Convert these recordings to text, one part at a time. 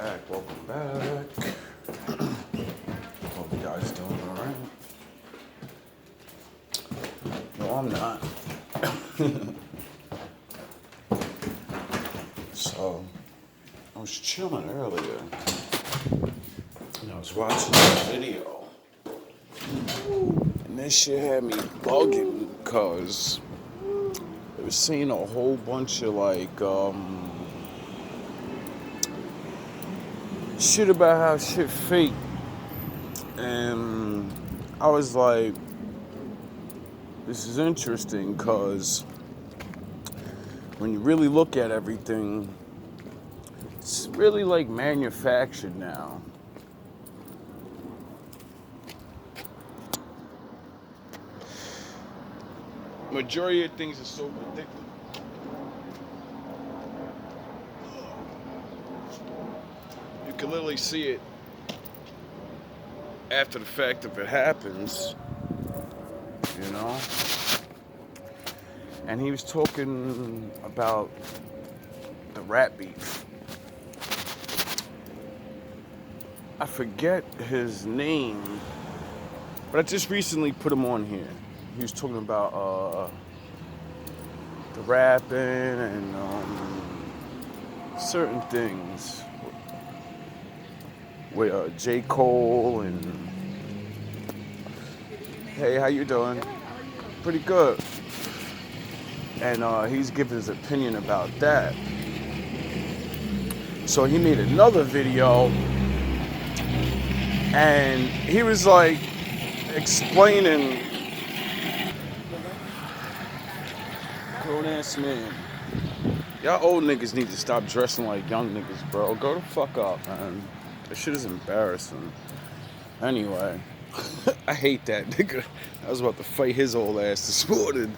Welcome back. Hope you guys doing alright. No, I'm not. So, I was chilling earlier, and I was watching a video, and this shit had me bugging, because it was saying a whole bunch of, shit about how shit fake, and I was like, this is interesting, because when you really look at everything, it's really like manufactured now. Majority of things are so predictable. You can literally see it after the fact if it happens, you know? And he was talking about the rap beef. I forget his name, but I just recently put him on here. He was talking about the rapping and certain things with J. Cole and hey, how you doing? Pretty good. And he's giving his opinion about that. So he made another video, and he was like explaining, grown ass man, y'all old niggas need to stop dressing like young niggas, bro. Go the fuck up, man. That shit is embarrassing. Anyway, I hate that nigga. I was about to fight his old ass this morning.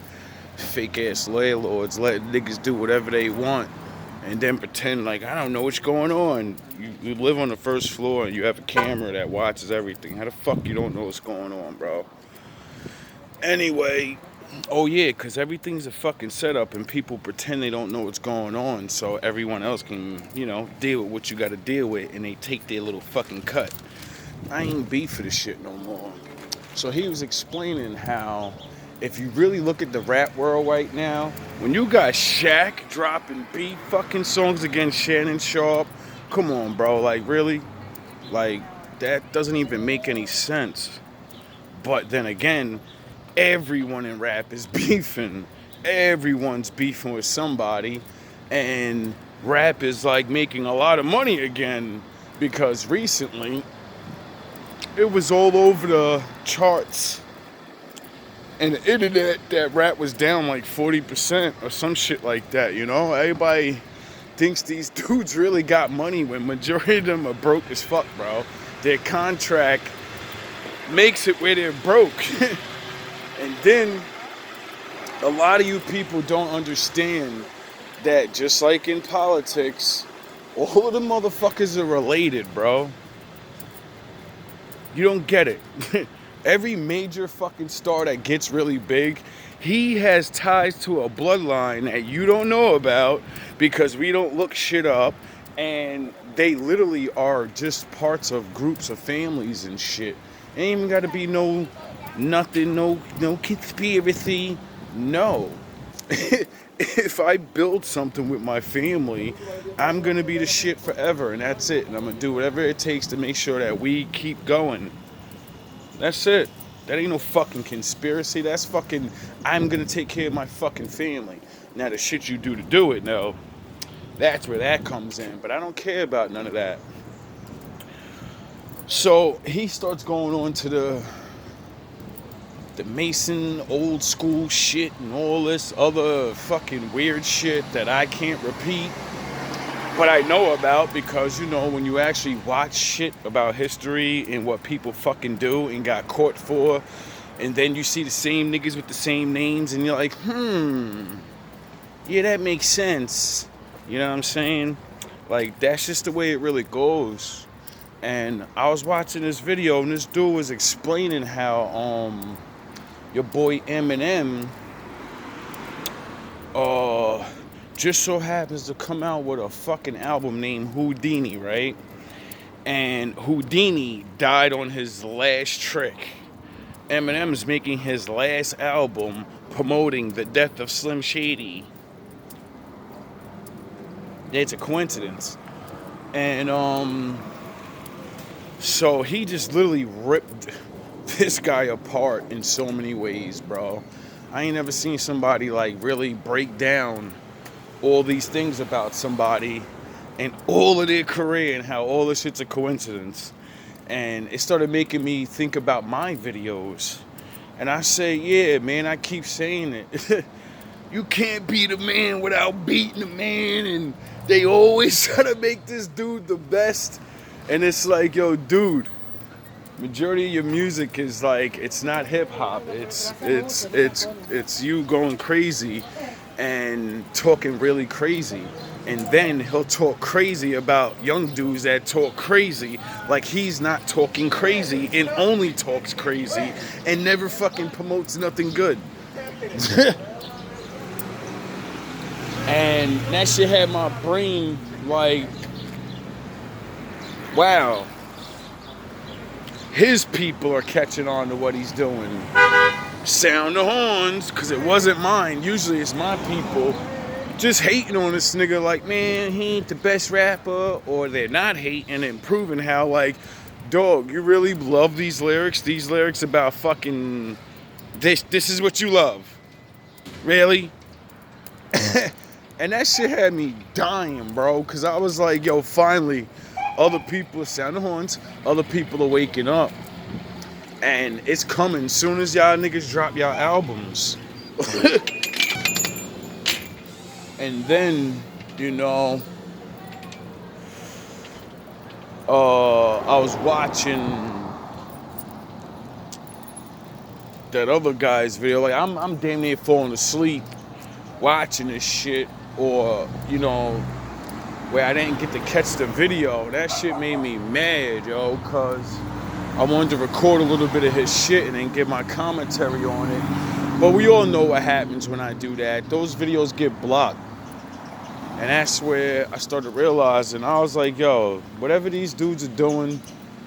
Fake ass landlords letting niggas do whatever they want and then pretend like I don't know what's going on. You live on the first floor and you have a camera that watches everything. How the fuck you don't know what's going on, bro? Anyway, oh yeah, because everything's a fucking setup and people pretend they don't know what's going on so everyone else can, deal with what you got to deal with, and they take their little fucking cut. I ain't beef for this shit no more. So he was explaining how if you really look at the rap world right now, when you got Shaq dropping beat fucking songs against Shannon Sharp, come on, bro, like really? Like, that doesn't even make any sense. But then again, everyone in rap is beefing. Everyone's beefing with somebody, and rap is like making a lot of money again, because recently it was all over the charts and the internet that rap was down like 40% or some shit like that, Everybody thinks these dudes really got money when majority of them are broke as fuck, bro. Their contract makes it where they're broke. And then a lot of you people don't understand that just like in politics, all of the motherfuckers are related, bro. You don't get it. Every major fucking star that gets really big, he has ties to a bloodline that you don't know about because we don't look shit up, and they literally are just parts of groups of families and shit. Ain't even gotta be no conspiracy. No. If I build something with my family, I'm gonna be the shit forever, and that's it. And I'm gonna do whatever it takes to make sure that we keep going. That's it. That ain't no fucking conspiracy. That's fucking, I'm gonna take care of my fucking family. Now the shit you do to do it, no, that's where that comes in. But I don't care about none of that. So he starts going on to the Mason old school shit and all this other fucking weird shit that I can't repeat, but I know about because, when you actually watch shit about history and what people fucking do and got caught for, and then you see the same niggas with the same names and you're like, yeah, that makes sense. You know what I'm saying? Like, that's just the way it really goes. And I was watching this video and this dude was explaining how, your boy Eminem just so happens to come out with a fucking album named Houdini, right? And Houdini died on his last trick. Eminem is making his last album promoting the death of Slim Shady. It's a coincidence. And so he just literally ripped this guy apart in so many ways, bro. I ain't never seen somebody like really break down all these things about somebody and all of their career and how all this shit's a coincidence. And it started making me think about my videos. And I say, yeah, man, I keep saying it. You can't beat a man without beating a man. And they always try to make this dude the best. And it's like, yo, dude, majority of your music is like, it's not hip hop. It's you going crazy and talking really crazy. And then he'll talk crazy about young dudes that talk crazy like he's not talking crazy and only talks crazy and never fucking promotes nothing good. And that shit had my brain like, wow, his people are catching on to what he's doing. Sound the horns, because it wasn't mine. Usually it's my people just hating on this nigga like, man, he ain't the best rapper, or they're not hating and proving how, like, dog, you really love these lyrics about fucking this is what you love, really? And that shit had me dying, bro, because I was like, yo, finally other people are sounding horns, other people are waking up, and it's coming soon as y'all niggas drop y'all albums. And then, you know, I was watching that other guy's video. Like, I'm damn near falling asleep watching this shit, or, you know, where I didn't get to catch the video. That shit made me mad, yo, because I wanted to record a little bit of his shit and then give my commentary on it. But we all know what happens when I do that. Those videos get blocked. And that's where I started realizing, I was like, yo, whatever these dudes are doing,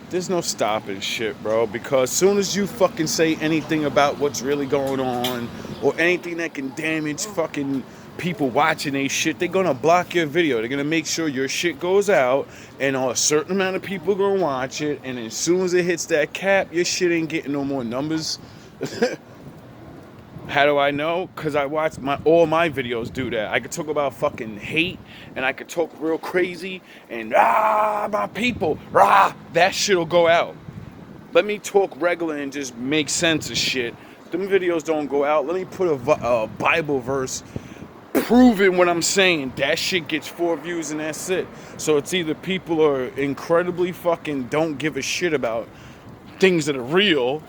there's no stopping shit, bro. Because as soon as you fucking say anything about what's really going on, or anything that can damage fucking people watching they shit, they're gonna block your video. They're gonna make sure your shit goes out, and a certain amount of people are gonna watch it, and as soon as it hits that cap, your shit ain't getting no more numbers. How do I know? Because I watch all my videos do that. I could talk about fucking hate, and I could talk real crazy, and my people, that shit'll go out. Let me talk regular and just make sense of shit. Them videos don't go out. Let me put a Bible verse proving what I'm saying. That shit gets 4 views and that's it. So it's either people are incredibly fucking don't give a shit about things that are real,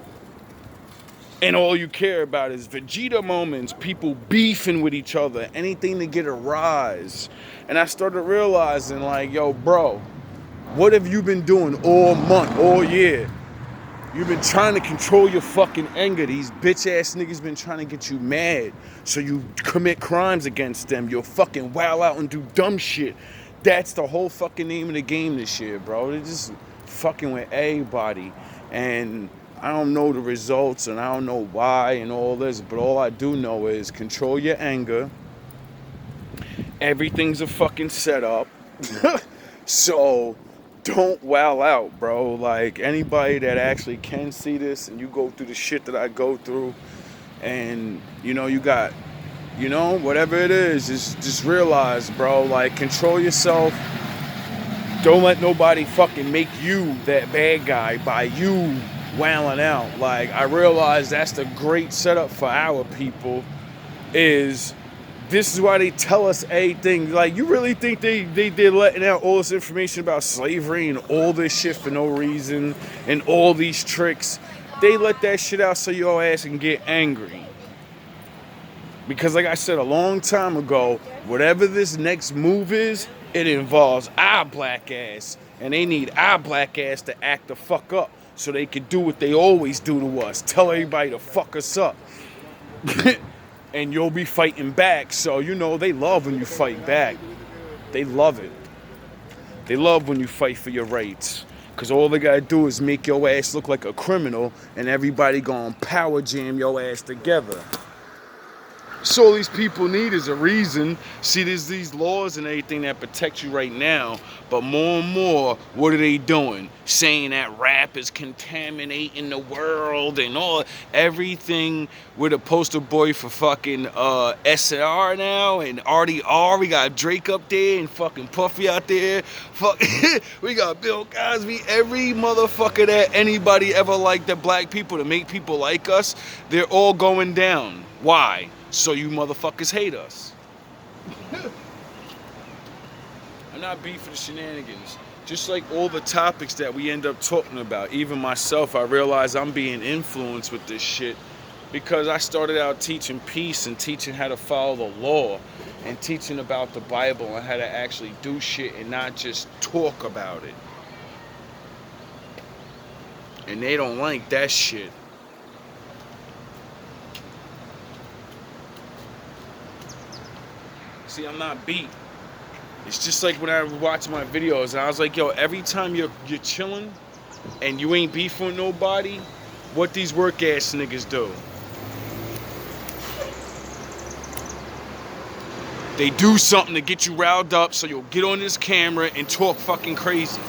and all you care about is Vegeta moments, people beefing with each other, anything to get a rise. And I started realizing, like, yo, bro, what have you been doing all month, all year? You've been trying to control your fucking anger. These bitch-ass niggas been trying to get you mad, so you commit crimes against them. You'll fucking wow out and do dumb shit. That's the whole fucking name of the game this year, bro. They're just fucking with everybody. And I don't know the results, and I don't know why and all this, but all I do know is control your anger. Everything's a fucking setup. So don't wow out, bro. Like, anybody that actually can see this, and you go through the shit that I go through, and, you know, you got, you know, whatever it is, just realize, bro, like, control yourself. Don't let nobody fucking make you that bad guy by you wailing out. Like, I realize that's the great setup for our people, is this is why they tell us everything. Like, you really think they're letting out all this information about slavery and all this shit for no reason, and all these tricks? They let that shit out so your ass can get angry. Because like I said a long time ago, whatever this next move is, it involves our black ass. And they need our black ass to act the fuck up, so they can do what they always do to us. Tell everybody to fuck us up. and you'll be fighting back. So, you know, they love when you fight back. They love it. They love when you fight for your rights. Because all they got to do is make your ass look like a criminal, and everybody going to power jam your ass together. So all these people need is a reason. See, there's these laws and everything that protect you right now, but more and more, what are they doing? Saying that rap is contaminating the world and all, everything. We're the poster boy for fucking SR now and RDR. We got Drake up there and fucking Puffy out there. Fuck, we got Bill Cosby. Every motherfucker that anybody ever liked the black people to make people like us, they're all going down. Why? So you motherfuckers hate us. I'm not beefing the shenanigans. Just like all the topics that we end up talking about. Even myself, I realize I'm being influenced with this shit because I started out teaching peace and teaching how to follow the law and teaching about the Bible and how to actually do shit and not just talk about it. And they don't like that shit. See, I'm not beat. It's just like when I watch my videos and I was like, yo, every time you're chilling and you ain't beefing with nobody, what these work ass niggas do? They do something to get you riled up so you'll get on this camera and talk fucking crazy.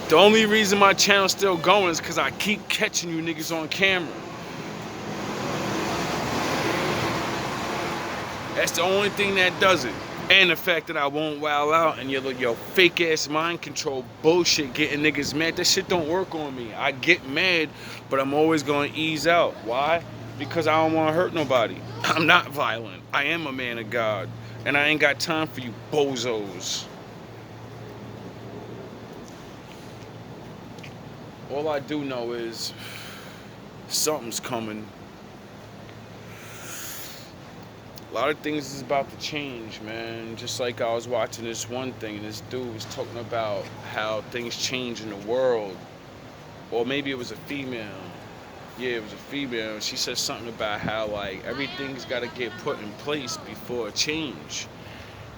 The only reason my channel's still going is because I keep catching you niggas on camera. That's the only thing that does it. And the fact that I won't wild out and your fake ass mind control bullshit getting niggas mad. That shit don't work on me. I get mad, but I'm always going to ease out. Why? Because I don't want to hurt nobody. I'm not violent. I am a man of God. And I ain't got time for you bozos. All I do know is something's coming. A lot of things is about to change, man. Just like I was watching this one thing, this dude was talking about how things change in the world. Or maybe it was a female. Yeah, it was a female. She said something about how, like, everything's got to get put in place before a change.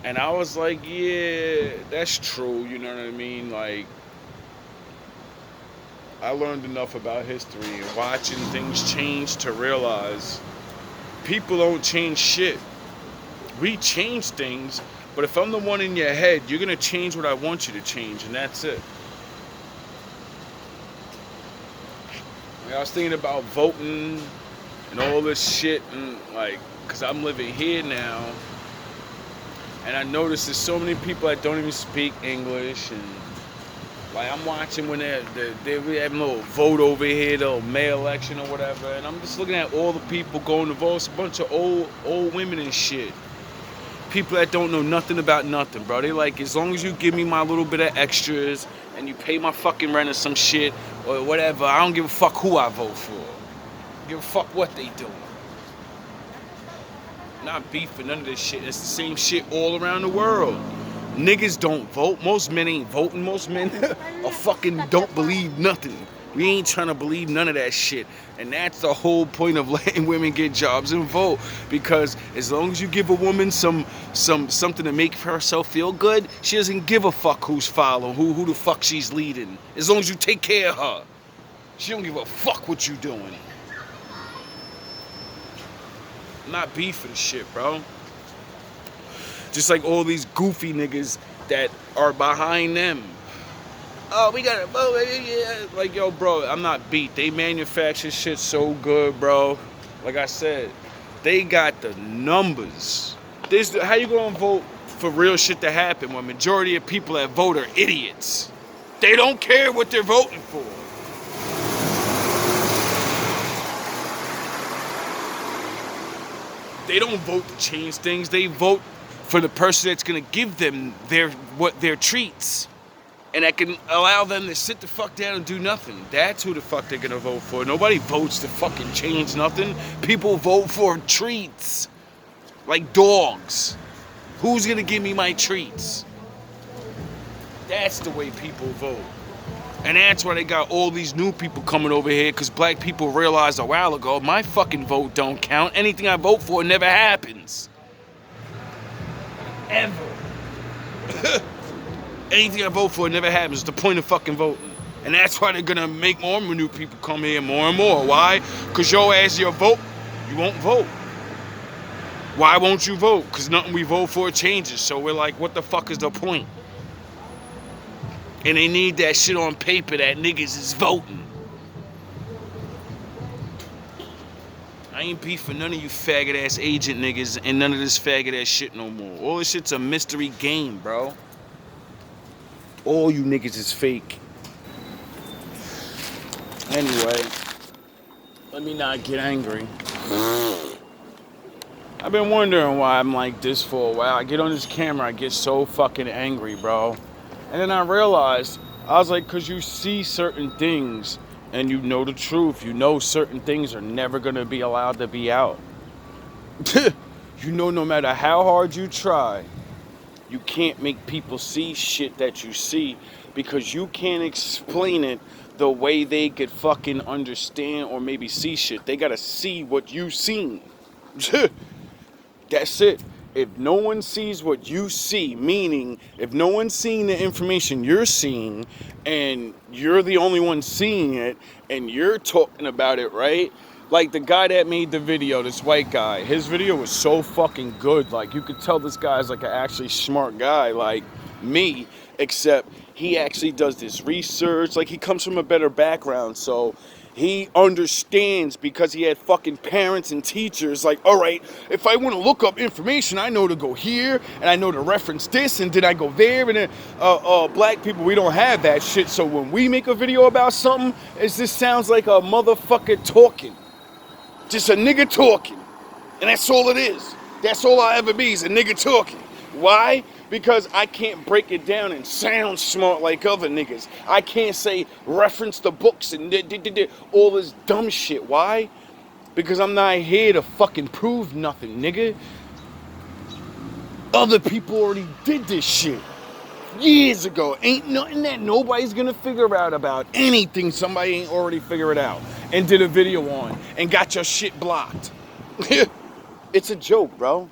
And I was like, yeah, that's true, you know what I mean? Like, I learned enough about history and watching things change to realize people don't change shit. We change things, but if I'm the one in your head, you're going to change what I want you to change, and that's it. Like, I was thinking about voting and all this shit, and like, because I'm living here now, and I noticed there's so many people that don't even speak English, and like, I'm watching when they're having a little vote over here, the little May election or whatever, and I'm just looking at all the people going to vote. It's a bunch of old women and shit. People that don't know nothing about nothing, bro. They like, as long as you give me my little bit of extras and you pay my fucking rent or some shit or whatever, I don't give a fuck who I vote for. I give a fuck what they doing. Not beefing, none of this shit. It's the same shit all around the world. Niggas don't vote. Most men ain't voting. Most men are fucking don't believe nothing. We ain't trying to believe none of that shit. And that's the whole point of letting women get jobs and vote. Because as long as you give a woman something to make herself feel good, she doesn't give a fuck who's following, who the fuck she's leading. As long as you take care of her, she don't give a fuck what you doing. I'm not beefing shit, bro. Just like all these goofy niggas that are behind them. Oh, we gotta vote. Yeah. Like, yo, bro, I'm not beat. They manufacture shit so good, bro. Like I said, they got the numbers. How you gonna vote for real shit to happen when majority of people that vote are idiots? They don't care what they're voting for. They don't vote to change things. They vote for the person that's gonna give them their treats, and that can allow them to sit the fuck down and do nothing. That's who the fuck they're gonna vote for. Nobody votes to fucking change nothing. People vote for treats, like dogs. Who's gonna give me my treats? That's the way people vote. And that's why they got all these new people coming over here, because black people realized a while ago, my fucking vote don't count. Anything I vote for never happens. Ever. Anything I vote for never happens. The point of fucking voting. And that's why they're gonna make more new people come here more and more. Why? Because your ass, your vote, you won't vote. Why won't you vote? Because nothing we vote for changes. So we're like, what the fuck is the point? And they need that shit on paper that niggas is voting. I ain't beefing none of you faggot ass agent niggas and none of this faggot ass shit no more. All this shit's a mystery game, bro. All you niggas is fake. Anyway, let me not get angry. I've been wondering why I'm like this for a while. I get on this camera, I get so fucking angry, bro. And then I realized, I was like, because you see certain things and you know the truth. You know certain things are never going to be allowed to be out. You know no matter how hard you try, you can't make people see shit that you see because you can't explain it the way they could fucking understand or maybe see shit. They got to see what you seen. That's it. If no one sees what you see, meaning if no one's seeing the information you're seeing and you're the only one seeing it and you're talking about it, right? Like the guy that made the video, this white guy, his video was so fucking good. Like you could tell this guy's like an actually smart guy like me, except he actually does this research. Like he comes from a better background, so he understands because he had fucking parents and teachers like, all right, if I want to look up information, I know to go here and I know to reference this and then I go there. And then black people, we don't have that shit. So when we make a video about something, it just sounds like a motherfucker talking. Just a nigga talking. And that's all it is. That's all I'll ever be is a nigga talking. Why? Because I can't break it down and sound smart like other niggas. I can't say reference the books and all this dumb shit. Why? Because I'm not here to fucking prove nothing, nigga. Other people already did this shit years ago. Ain't nothing that nobody's gonna figure out about anything somebody ain't already figured out and did a video on and got your shit blocked. It's a joke, bro.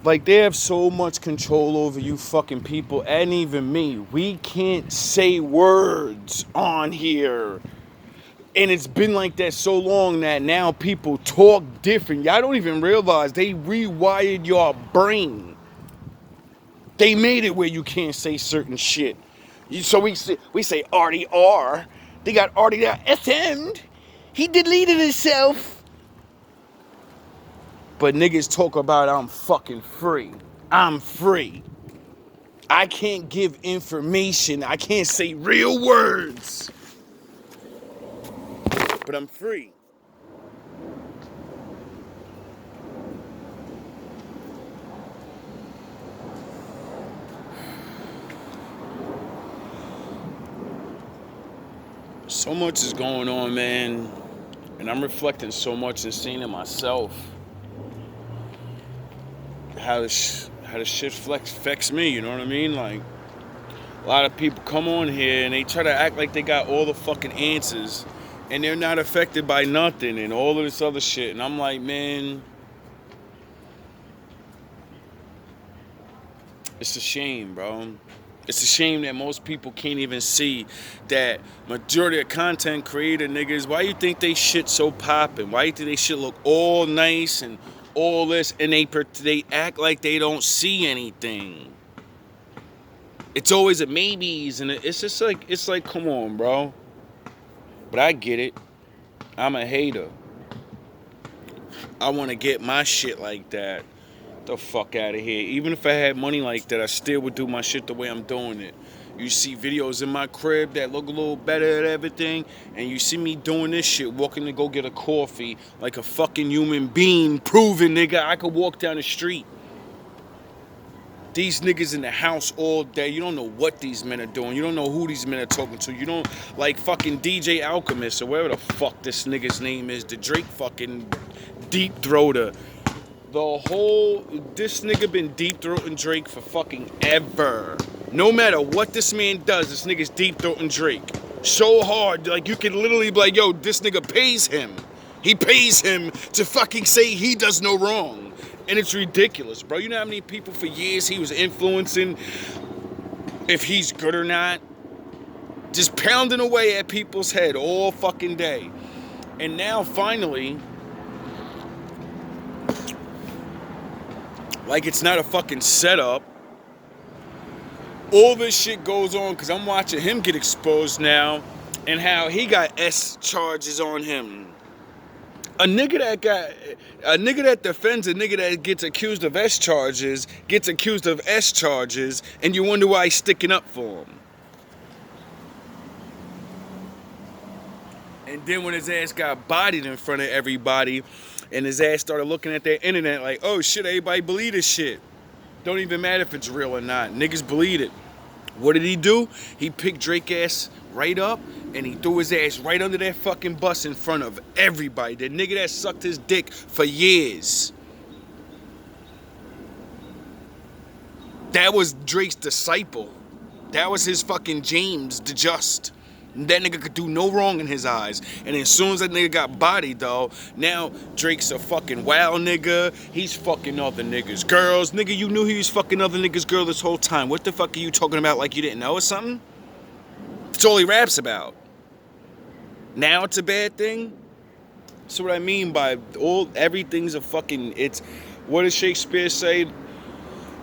Like, they have so much control over you fucking people, and even me. We can't say words on here. And it's been like that so long that now people talk different. Y'all don't even realize they rewired your brain. They made it where you can't say certain shit. So we say RDR. They got RDR SM'd. He deleted himself. But niggas talk about I'm fucking free. I'm free. I can't give information. I can't say real words. But I'm free. So much is going on, man. And I'm reflecting so much and seeing it myself. How this shit affects me, you know what I mean? Like, a lot of people come on here and they try to act like they got all the fucking answers and they're not affected by nothing and all of this other shit. And I'm like, man, it's a shame, bro. It's a shame that most people can't even see that majority of content creator niggas, why you think they shit so poppin'? Why you think they shit look all nice and all this, and they act like they don't see anything. It's always a maybes, and it's just like, it's like, come on, bro. But I get it. I'm a hater. I want to get my shit like that. The fuck out of here. Even if I had money like that, I still would do my shit the way I'm doing it. You see videos in my crib that look a little better at everything, and you see me doing this shit, walking to go get a coffee like a fucking human being, proving, nigga, I could walk down the street. These niggas in the house all day, you don't know what these men are doing. You don't know who these men are talking to. You don't, like fucking DJ Alchemist or whatever the fuck this nigga's name is, the Drake fucking deep throater. This nigga been deep throating Drake for fucking ever. No matter what this man does, this nigga's deep throating Drake. So hard, like you can literally be like, yo, this nigga pays him. He pays him to fucking say he does no wrong. And it's ridiculous, bro. You know how many people for years he was influencing if he's good or not? Just pounding away at people's head all fucking day. And now finally, like it's not a fucking setup, all this shit goes on because I'm watching him get exposed now and how he got S charges on him. A nigga that defends a nigga that gets accused of S charges, gets accused of S charges, and you wonder why he's sticking up for him. And then when his ass got bodied in front of everybody, and his ass started looking at their internet like, oh shit, everybody believe this shit. Don't even matter if it's real or not. Niggas believe it. What did he do? He picked Drake ass right up and he threw his ass right under that fucking bus in front of everybody. The nigga that sucked his dick for years. That was Drake's disciple. That was his fucking James the Just. That nigga could do no wrong in his eyes. And as soon as that nigga got bodied, though, now Drake's a fucking wild nigga. He's fucking other niggas' girls. Nigga, you knew he was fucking other niggas' girl this whole time. What the fuck are you talking about like you didn't know or something? That's all he raps about. Now it's a bad thing? That's what I mean by everything's a fucking, it's, what does Shakespeare say?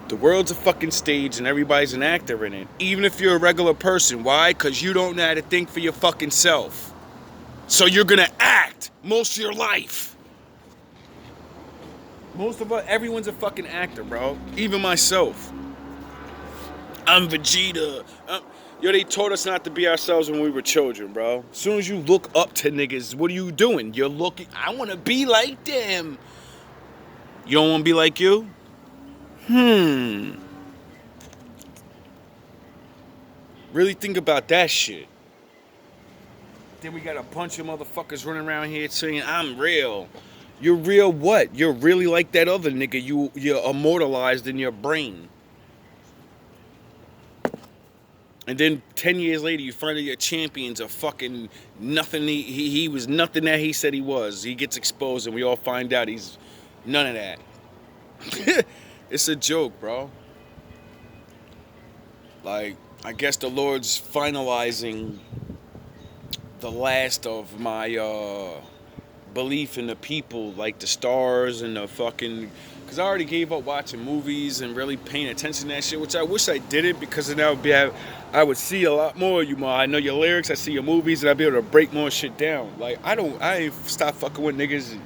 The world's a fucking stage and everybody's an actor in it. Even if you're a regular person. Why? Because you don't know how to think for your fucking self. So you're gonna act most of your life. Most of us, everyone's a fucking actor, bro. Even myself. I'm Vegeta. Yo, they taught us not to be ourselves when we were children, bro. As soon as you look up to niggas, what are you doing? You're looking, I want to be like them. You don't want to be like you? Really think about that shit. Then we got a bunch of motherfuckers running around here saying, I'm real. You're real what? You're really like that other nigga. You're immortalized in your brain. And then 10 years later, you find out your champion's a fucking nothing. He was nothing that he said he was. He gets exposed and we all find out he's none of that. It's a joke, bro. Like, I guess the Lord's finalizing the last of my belief in the people, like the stars and the fucking... Because I already gave up watching movies and really paying attention to that shit, which I wish I didn't, because then I would see a lot more of you, man. I know your lyrics, I see your movies, and I'd be able to break more shit down. Like, I ain't stopped fucking with niggas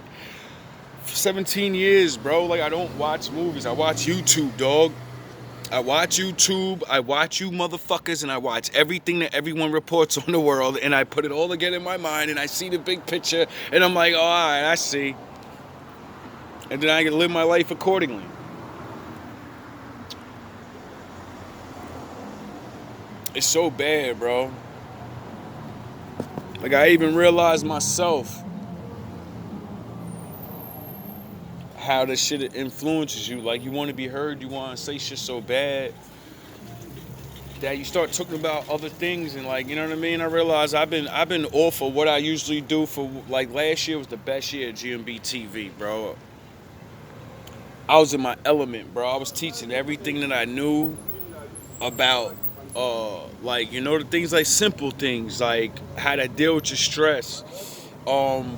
for 17 years, bro. Like, I don't watch movies. I watch YouTube, dog. I watch YouTube, I watch you motherfuckers, and I watch everything that everyone reports on the world, and I put it all together in my mind, and I see the big picture, and I'm like, oh, all right, I see. And then I can live my life accordingly. It's so bad, bro. Like, I even realized myself how this shit influences you. Like, you want to be heard, you want to say shit so bad that you start talking about other things, and, like, you know what I mean? I realized I've been off of what I usually do for, like, last year was the best year at GMB TV, bro. I was in my element, bro. I was teaching everything that I knew about, like, you know, the things like simple things, like how to deal with your stress,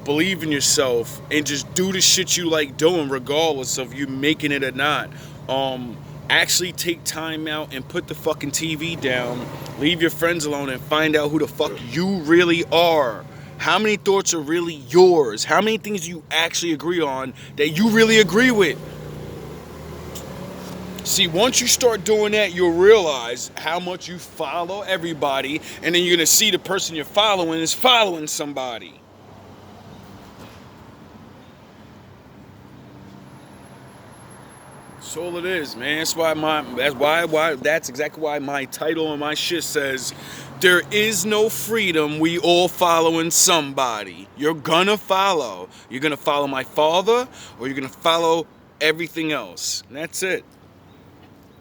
believe in yourself, and just do the shit you like doing regardless of you making it or not. Actually take time out and put the fucking TV down, leave your friends alone, and find out who the fuck you really are. How many thoughts are really yours? How many things do you actually agree on that you really agree with? See, once you start doing that, you'll realize how much you follow everybody, and then you're going to see the person you're following is following somebody. That's all it is, man. That's exactly why my title and my shit says, there is no freedom, we all following somebody. You're gonna follow. You're gonna follow my father, or you're gonna follow everything else. And that's it.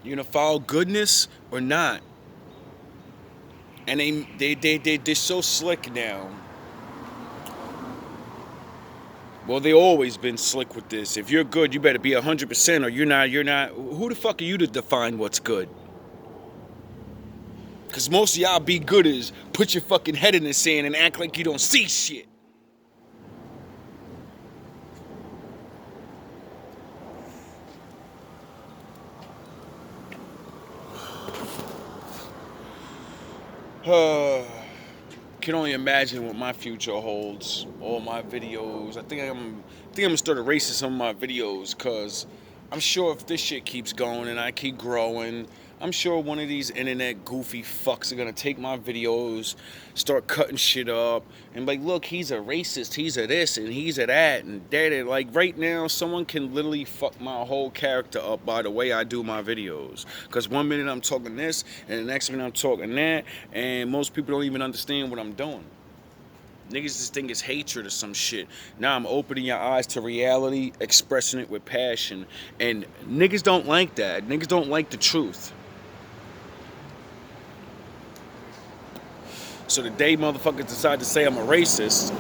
You're gonna follow goodness or not. And they're so slick now. Well, they always been slick with this. If you're good, you better be 100%, or you're not. Who the fuck are you to define what's good? Because most of y'all be gooders put your fucking head in the sand and act like you don't see shit. Can only imagine what my future holds. All my videos. I think I'm gonna start erasing some of my videos, cause I'm sure if this shit keeps going and I keep growing, I'm sure one of these internet goofy fucks are gonna take my videos, start cutting shit up, and like, look, he's a racist, he's a this, and he's a that, and that. Like right now, someone can literally fuck my whole character up by the way I do my videos. Cause one minute I'm talking this, and the next minute I'm talking that, and most people don't even understand what I'm doing. Niggas just think it's hatred or some shit. Now I'm opening your eyes to reality, expressing it with passion. And niggas don't like that. Niggas don't like the truth. So the day motherfuckers decide to say I'm a racist,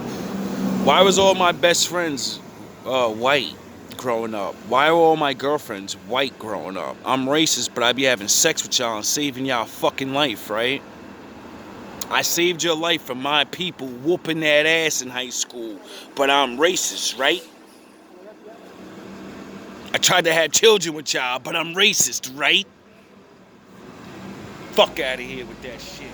why was all my best friends white growing up? Why are all my girlfriends white growing up? I'm racist, but I be having sex with y'all and saving y'all fucking life, right? I saved your life from my people whooping that ass in high school, but I'm racist, right? I tried to have children with y'all, but I'm racist, right? Fuck out of here with that shit.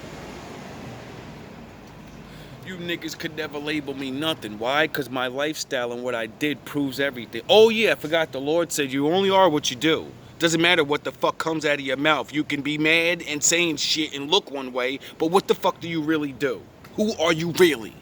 You niggas could never label me nothing. Why? Because my lifestyle and what I did proves everything. Oh yeah, I forgot the Lord said you only are what you do. Doesn't matter what the fuck comes out of your mouth. You can be mad and saying shit and look one way, but what the fuck do you really do? Who are you really?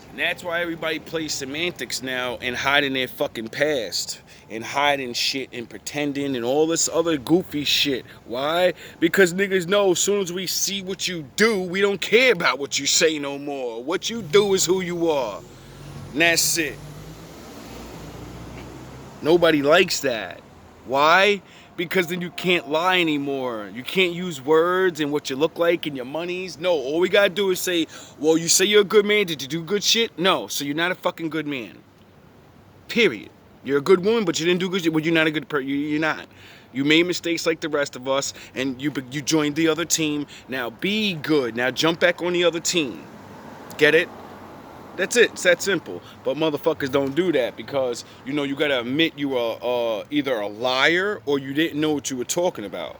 And that's why everybody plays semantics now and hiding their fucking past and hiding shit and pretending and all this other goofy shit. Why? Because niggas know as soon as we see what you do, we don't care about what you say no more. What you do is who you are. And that's it. Nobody likes that. Why? Because then you can't lie anymore. You can't use words and what you look like and your monies. No, all we gotta do is say, well, you say you're a good man. Did you do good shit? No, so you're not a fucking good man. Period. You're a good woman, but you didn't do good shit. Well, you're not a good person. You're not. You made mistakes like the rest of us, and you joined the other team. Now be good. Now jump back on the other team. Get it? That's it. It's that simple. But motherfuckers don't do that because, you know, you gotta admit you are either a liar or you didn't know what you were talking about.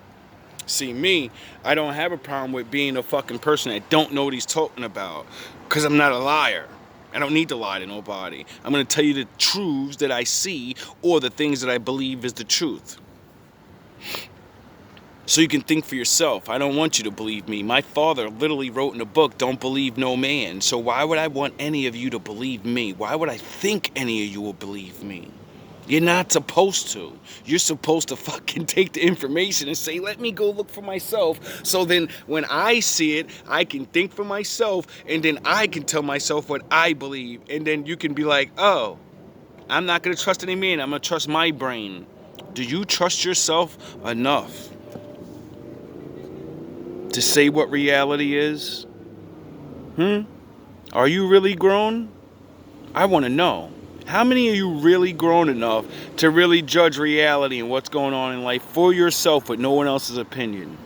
See, me, I don't have a problem with being a fucking person that don't know what he's talking about because I'm not a liar. I don't need to lie to nobody. I'm gonna tell you the truths that I see or the things that I believe is the truth. So you can think for yourself. I don't want you to believe me. My father literally wrote in a book, don't believe no man. So why would I want any of you to believe me? Why would I think any of you will believe me? You're not supposed to. You're supposed to fucking take the information and say, let me go look for myself. So then when I see it, I can think for myself and then I can tell myself what I believe. And then you can be like, oh, I'm not going to trust any man. I'm going to trust my brain. Do you trust yourself enough to say what reality is? Are you really grown? I want to know. How many of you really grown enough to really judge reality and what's going on in life for yourself with no one else's opinion?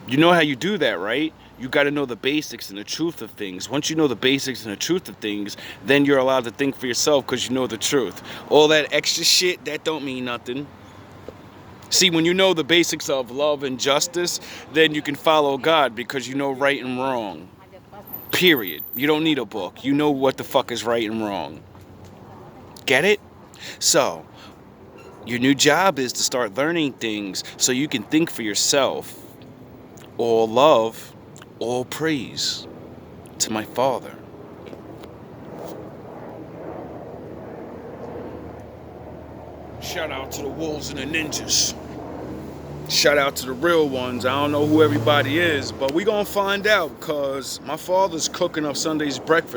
You know how you do that, right? You got to know the basics and the truth of things. Once you know the basics and the truth of things, then you're allowed to think for yourself because you know the truth. All that extra shit, that don't mean nothing. See, when you know the basics of love and justice, then you can follow God because you know right and wrong. Period. You don't need a book. You know what the fuck is right and wrong. Get it? So, your new job is to start learning things so you can think for yourself. All love, all praise to my Father. Shout out to the wolves and the ninjas. Shout out to the real ones. I don't know who everybody is, but we gonna find out because my father's cooking up Sunday's breakfast.